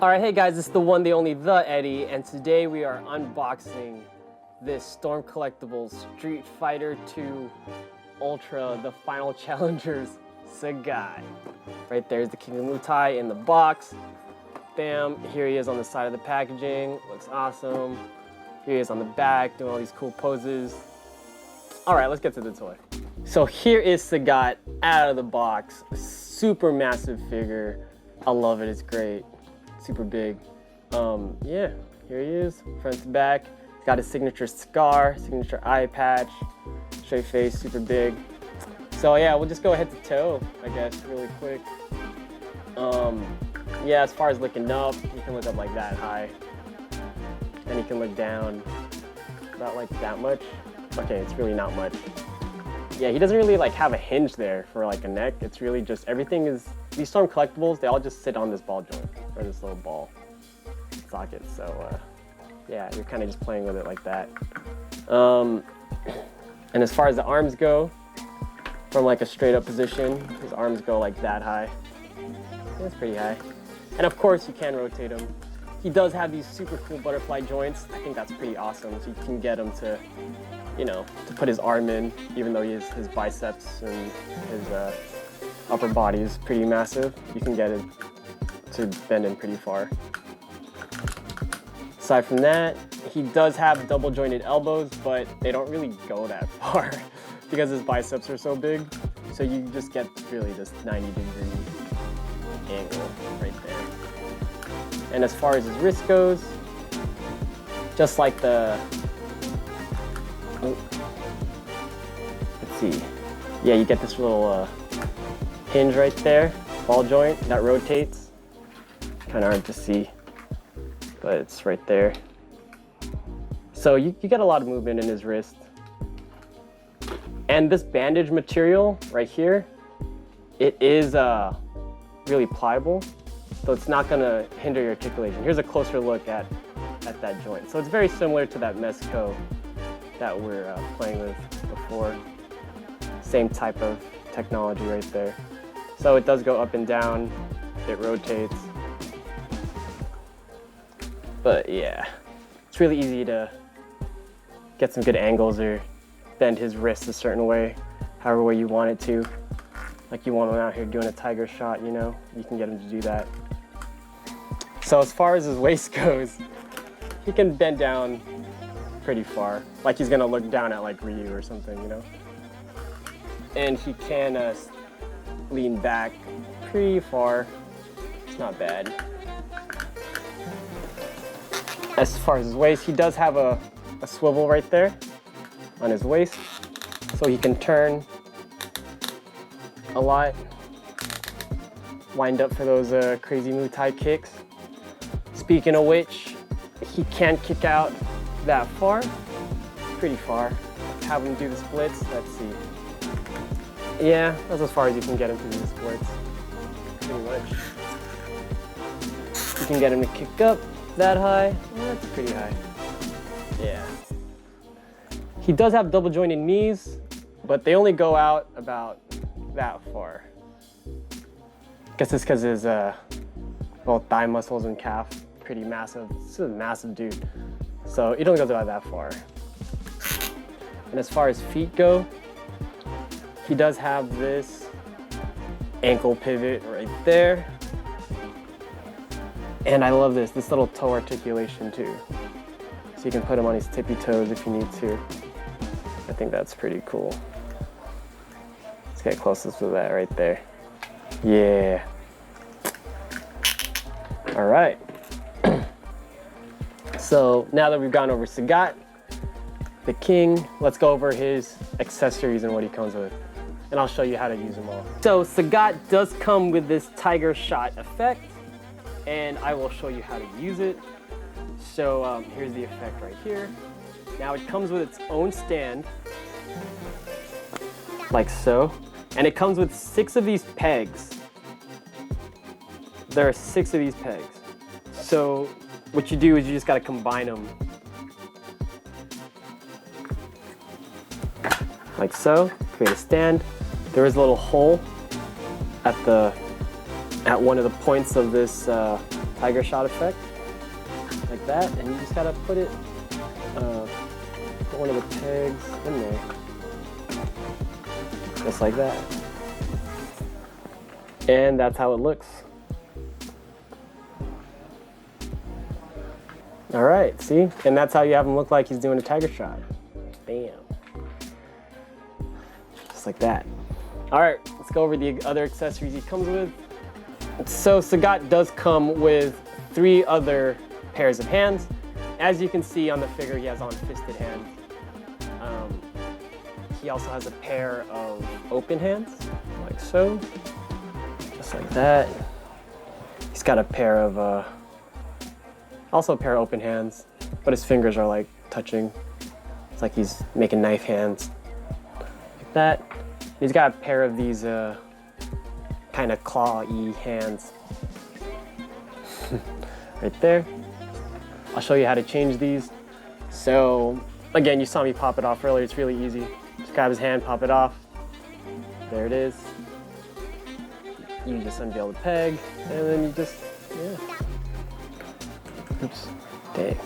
Alright, hey guys, it's the one, the only, the Eddie, and today we are unboxing this Storm Collectibles Street Fighter 2 Ultra, the Final Challengers Sagat. Right there's the King of Muay in the box. Bam, here he is on the side of the packaging, looks awesome. Here he is on the back, doing all these cool poses. Alright, let's get to the toy. So here is Sagat out of the box, a super massive figure. I love it, it's great. Super big. Yeah, here he is, front to back. He's got his signature scar, signature eye patch, straight face, super big. So yeah, we'll just go head to toe, I guess, really quick. Yeah, as far as looking up, you can look up like that high. And you can look down about like that much. Okay, it's really not much. Yeah, he doesn't really like have a hinge there for like a neck. It's really just, everything is, these Storm Collectibles, they all just sit on this ball joint, or this little ball socket. So yeah, you're kind of just playing with it like that. And as far as the arms go, from like a straight up position, his arms go like that high. That's pretty high. And of course you can rotate him. He does have these super cool butterfly joints. I think that's pretty awesome. So you can get him to, you know, to put his arm in, even though his biceps and his upper body is pretty massive. You can get it to bend in pretty far. Aside from that, he does have double jointed elbows, but they don't really go that far because his biceps are so big. So you just get really this 90-degree angle right there. And as far as his wrist goes, just like the, let's see, yeah, you get this little hinge right there, ball joint that rotates. Kind of hard to see, but it's right there. So you get a lot of movement in his wrist. And this bandage material right here, it is really pliable, so it's not gonna hinder your articulation. Here's a closer look at that joint. So it's very similar to that Mesco that we're playing with before. Same type of technology right there. So it does go up and down, it rotates. But yeah, it's really easy to get some good angles or bend his wrist a certain way, however way you want it to. Like you want him out here doing a tiger shot, you know, you can get him to do that. So as far as his waist goes, he can bend down pretty far, like he's gonna look down at like Ryu or something, you know. And he can lean back pretty far. It's not bad. As far as his waist, he does have a swivel right there on his waist, so he can turn a lot, wind up for those crazy Muay Thai kicks. Speaking of which, he can kick out that far, pretty far. Have him do the splits, let's see. Yeah, that's as far as you can get him to do the splits, pretty much. You can get him to kick up that high, that's pretty high. Yeah. He does have double jointed knees, but they only go out about that far. Guess it's because his both thigh muscles and calf pretty massive. This is a massive dude. So it only goes about that far. And as far as feet go, he does have this ankle pivot right there. And I love this little toe articulation too. So you can put him on his tippy toes if you need to. I think that's pretty cool. Let's get closest to that right there. Yeah. All right. So now that we've gone over Sagat, the king, let's go over his accessories and what he comes with. And I'll show you how to use them all. So Sagat does come with this tiger shot effect, and I will show you how to use it. So here's the effect right here. Now it comes with its own stand, like so. And it comes with 6 of these pegs. There are 6 of these pegs. So what you do is you just gotta combine them. Like so, create a stand. There is a little hole at one of the points of this tiger shot effect, like that, and you just gotta put it, put one of the pegs in there, just like that. And that's how it looks. All right, see? And that's how you have him look like he's doing a tiger shot. Bam. Just like that. All right, let's go over the other accessories he comes with. So Sagat does come with 3 other pairs of hands. As you can see on the figure, he has on fisted hands. He also has a pair of open hands, like so. Just like that. He's got a pair of, also a pair of open hands, but his fingers are like touching. It's like he's making knife hands, like that. He's got a pair of these kind of claw-y hands right there. I'll show you how to change these. So again, you saw me pop it off earlier. It's really easy. Just grab his hand, pop it off. There it is. You just unveil the peg, and then you just, yeah. Oops. Okay.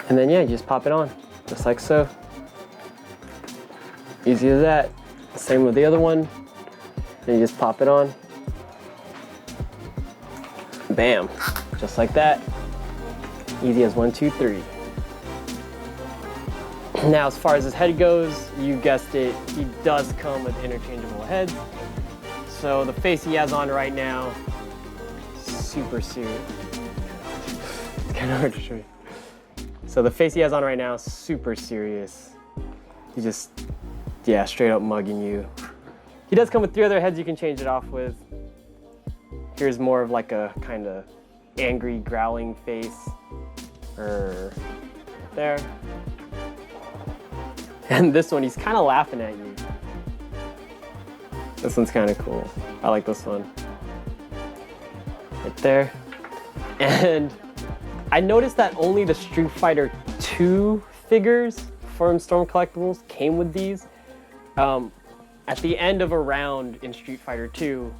And then yeah, you just pop it on, just like so. Easy as that. Same with the other one. Then you just pop it on. Bam. Just like that. Easy as 1, 2, 3. Now, as far as his head goes, you guessed it, he does come with interchangeable heads. So the face he has on right now, super serious. It's kind of hard to show you. So the face he has on right now, super serious. He just, yeah, straight up mugging you. He does come with 3 other heads you can change it off with. Here's more of like a kind of angry, growling face. There. And this one, he's kind of laughing at you. This one's kind of cool. I like this one. Right there. And I noticed that only the Street Fighter 2 figures from Storm Collectibles came with these. At the end of a round in Street Fighter 2,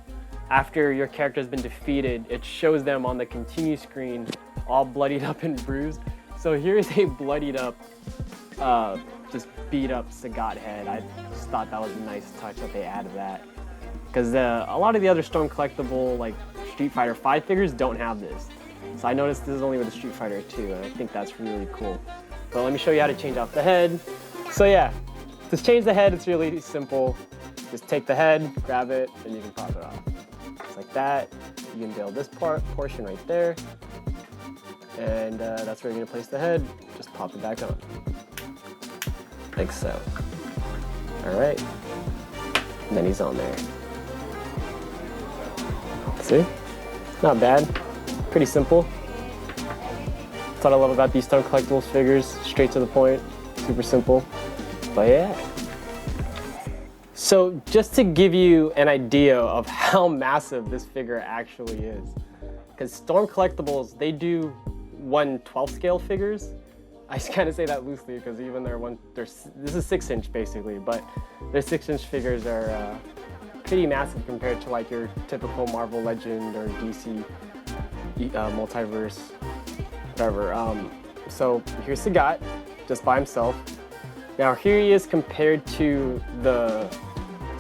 after your character has been defeated, it shows them on the continue screen all bloodied up and bruised. So here's a bloodied up, just beat up Sagat head. I just thought that was a nice touch that they added that. Because a lot of the other Storm Collectible, like Street Fighter 5 figures, don't have this. So I noticed this is only with the Street Fighter 2, and I think that's really cool. But let me show you how to change off the head. So yeah, to change the head, it's really simple. Just take the head, grab it, and you can pop it off. Just like that. You can build this portion right there. And that's where you're gonna place the head. Just pop it back on. Like so. All right. And then he's on there. See? Not bad. Pretty simple. That's what I love about these Storm Collectibles figures. Straight to the point. Super simple. But yeah. So just to give you an idea of how massive this figure actually is, because Storm Collectibles, they do 1/12 scale figures. I just kind of say that loosely because even this is 6-inch basically, but their 6-inch figures are pretty massive compared to like your typical Marvel Legend or DC multiverse, whatever. So here's Sagat, just by himself. Now here he is compared to the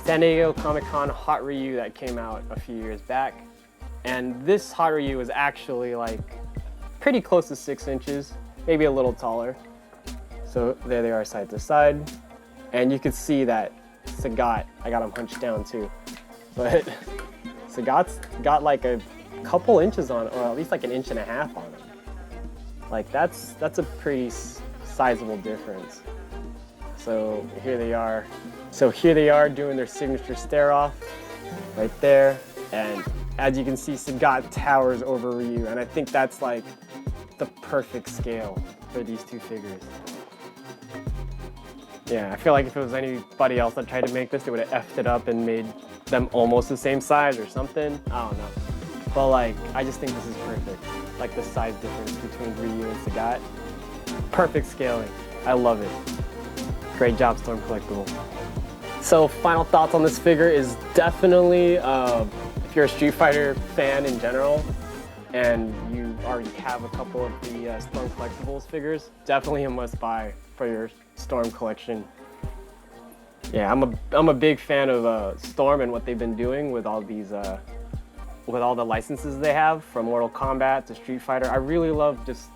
San Diego Comic-Con Hot Ryu that came out a few years back. And this Hot Ryu is actually like pretty close to 6 inches, maybe a little taller. So there they are side to side. And you can see that Sagat, I got him hunched down too, but Sagat's got like a couple inches on, or at least like 1.5 inches on him. Like that's a pretty sizable difference. So here they are. So here they are doing their signature stare off right there. And as you can see, Sagat towers over Ryu. And I think that's like the perfect scale for these two figures. Yeah, I feel like if it was anybody else that tried to make this, they would have effed it up and made them almost the same size or something. I don't know. But like, I just think this is perfect. Like the size difference between Ryu and Sagat. Perfect scaling. I love it. Great job, Storm Collectibles. So final thoughts on this figure is definitely, if you're a Street Fighter fan in general, and you already have a couple of the Storm Collectibles figures, definitely a must-buy for your Storm collection. Yeah, I'm a big fan of Storm and what they've been doing with all these with all the licenses they have, from Mortal Kombat to Street Fighter. I really love just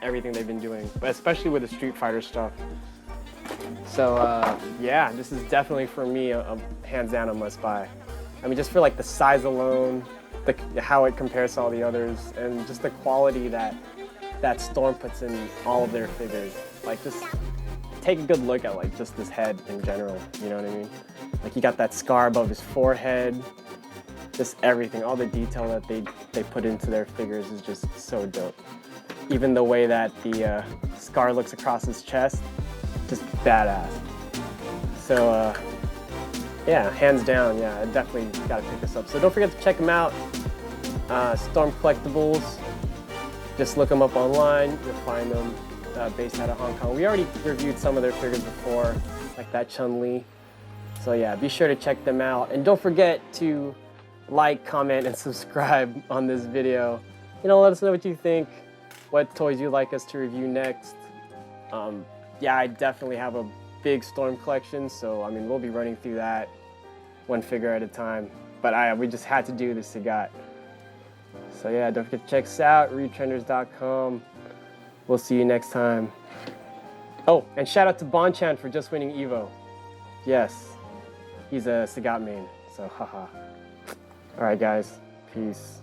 everything they've been doing, but especially with the Street Fighter stuff. So yeah, this is definitely for me a hands down a must-buy. I mean, just for like the size alone, how it compares to all the others, and just the quality that Storm puts in all of their figures. Like, just take a good look at like just this head in general. You know what I mean? Like, you got that scar above his forehead. Just everything, all the detail that they put into their figures is just so dope. Even the way that the scar looks across his chest, just badass. So yeah, hands down, yeah, I definitely gotta pick this up. So don't forget to check them out. Storm Collectibles, just look them up online, you'll find them based out of Hong Kong. We already reviewed some of their figures before, like that Chun-Li. So yeah, be sure to check them out. And don't forget to like, comment, and subscribe on this video. You know, let us know what you think, what toys you'd like us to review next. Yeah, I definitely have a big Storm collection, so I mean, we'll be running through that one figure at a time. But we just had to do the Sagat. So yeah, don't forget to check us out, Retrenders.com. We'll see you next time. Oh, and shout out to Bonchan for just winning Evo. Yes, he's a Sagat main, so haha. All right, guys, peace.